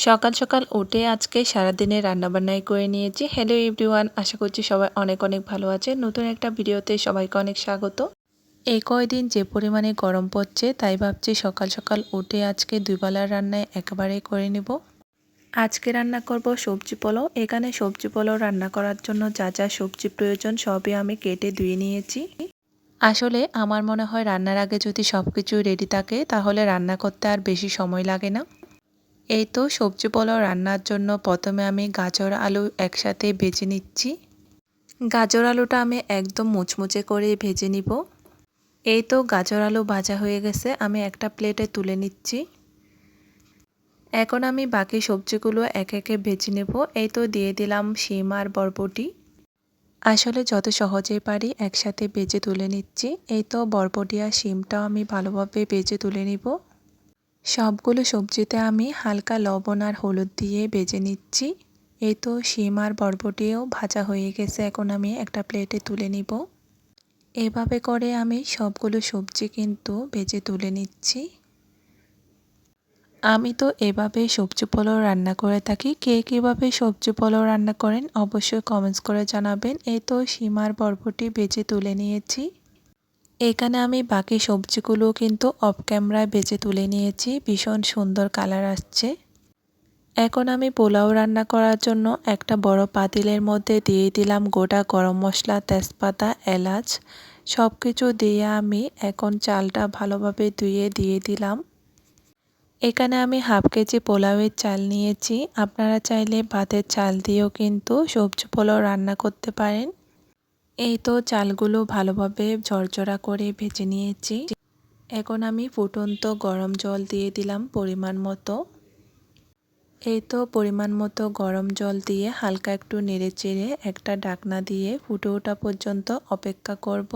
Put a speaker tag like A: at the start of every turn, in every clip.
A: সকাল সকাল উঠে আজকে সারাদিনের রান্নাবান্নাই করে নিয়েছি। হ্যালো এভরিওয়ান, আশা করছি সবাই অনেক অনেক ভালো আছে। নতুন একটা ভিডিওতে সবাইকে অনেক স্বাগত। এই কয়দিন যে পরিমাণে গরম পড়ছে তাই ভাবছি সকাল সকাল উঠে আজকে দুই বেলার রান্নায় একেবারে করে নেব। আজকে রান্না করব সবজি পোলাও। এখানে সবজি পোলাও রান্না করার জন্য যা যা সবজি প্রয়োজন সবই আমি কেটে ধুয়ে নিয়েছি। আসলে আমার মনে হয় রান্নার আগে যদি সব কিছু রেডি থাকে তাহলে রান্না করতে আর বেশি সময় লাগে না। এই তো সবজি পোলাও রান্নার জন্য প্রথমে আমি গাজর আলু একসাথে ভেজে নিচ্ছি। গাজর আলুটা আমি একদম মুচমুচে করে ভেজে নিব। এই তো গাজর আলু ভাজা হয়ে গেছে, আমি একটা প্লেটে তুলে নিচ্ছি। এখন আমি বাকি সবজিগুলো একে একে ভেজে নেব। এই তো দিয়ে দিলাম শিম আর বরবটি। আসলে যত সহজেই পারি একসাথে ভেজে তুলে নিচ্ছি। এই তো বরবটি আর শিমটাও আমি ভালোভাবে ভেজে তুলে নিব। সবগুলো সবজিতে আমি হালকা লবণ আর হলুদ দিয়ে ভেজে নিচ্ছি। এই তো শিম আর বরবটিও ভাজা হয়ে গেছে, এখন আমি একটা প্লেটে তুলে নিব। এভাবে করে আমি সবগুলো সবজি কিন্তু ভেজে তুলে নিচ্ছি। আমি তো এভাবে সবজি পোলাও রান্না করে থাকি। কে কীভাবে সবজি পোলাও রান্না করেন অবশ্যই কমেন্টস করে জানাবেন। এই তো শিম আর বরবটি ভেজে তুলে নিয়েছি। এখানে আমি বাকি সবজিগুলো কিন্তু অফ ক্যামেরায় ভেজে তুলে নিয়েছি, ভীষণ সুন্দর কালার আসছে। এখন আমি পোলাও রান্না করার জন্য একটা বড় পাতিলের মধ্যে দিয়ে দিলাম গোটা গরম মশলা, তেজপাতা, এলাচ সব কিছু দিয়ে আমি এখন চালটা ভালোভাবে ধুয়ে দিয়ে দিলাম। এখানে আমি হাফ কেজি পোলাওয়ের চাল নিয়েছি। আপনারা চাইলে ভাতের চাল দিয়েও কিন্তু সবজি পোলাও রান্না করতে পারেন। এই তো চালগুলো ভালোভাবে ঝরঝরা করে ভেজে নিয়েছি। এখন আমি ফুটন্ত গরম জল দিয়ে দিলাম পরিমাণ মতো। এই তো পরিমাণ মতো গরম জল দিয়ে হালকা একটু নেড়ে চেড়ে একটা ঢাকনা দিয়ে ফুটে ওঠা পর্যন্ত অপেক্ষা করব।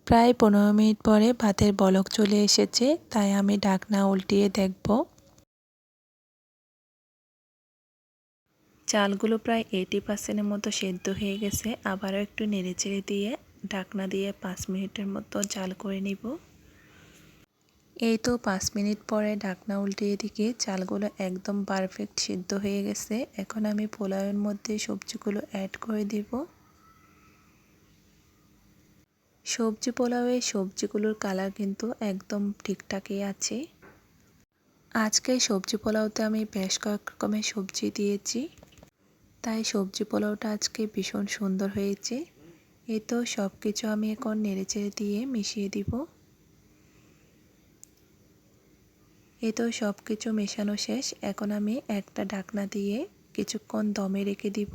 A: প্রায় 15 মিনিট পরে ভাতের বলক চলে এসেছে, তাই আমি ঢাকনা উল্টিয়ে দেখব। চালগুলো প্রায় 80% মতো সেদ্ধ হয়ে গেছে। আবারও একটু নেড়েচেড়ে দিয়ে ঢাকনা দিয়ে 5 মিনিটের মতো জাল করে নিব। এই তো 5 মিনিট পরে ঢাকনা উল্টিয়ে দিকে চালগুলো একদম পারফেক্ট সিদ্ধ হয়ে গেছে। এখন আমি পোলাওয়ের মধ্যে সবজিগুলো অ্যাড করে দিব। সবজি পোলাওয়ে সবজিগুলোর কালার কিন্তু একদম ঠিকঠাকই আছে। আজকে সবজি পোলাওতে আমি বেশ কয়েক রকমের সবজি দিয়েছি, তাই সবজি পোলাওটা আজকে ভীষণ সুন্দর হয়েছে। এই তো সব কিছু আমি এখন নেড়েচেড়ে দিয়ে মিশিয়ে দিব। এই তো সব কিছু মেশানো শেষ। এখন আমি একটা ঢাকনা দিয়ে কিছুক্ষণ দমে রেখে দিব।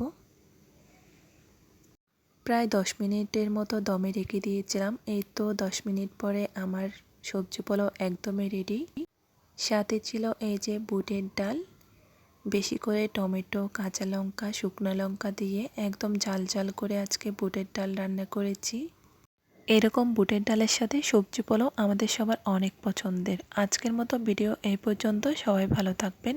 A: প্রায় 10 মিনিটের মতো দমে রেখে দিয়েছিলাম। এই তো 10 মিনিট পরে আমার সবজি পোলাও একদমই রেডি। সাথে ছিল এই যে বুটের ডাল, বেশি করে টমেটো, কাঁচা লঙ্কা, শুকনো লঙ্কা দিয়ে একদম ঝাল ঝাল করে আজকে বুটের ডাল রান্না করেছি। এরকম বুটের ডালের সাথে সবজি পোলাও আমাদের সবার অনেক পছন্দের। আজকের মতো ভিডিও এই পর্যন্ত। সবাই ভালো থাকবেন।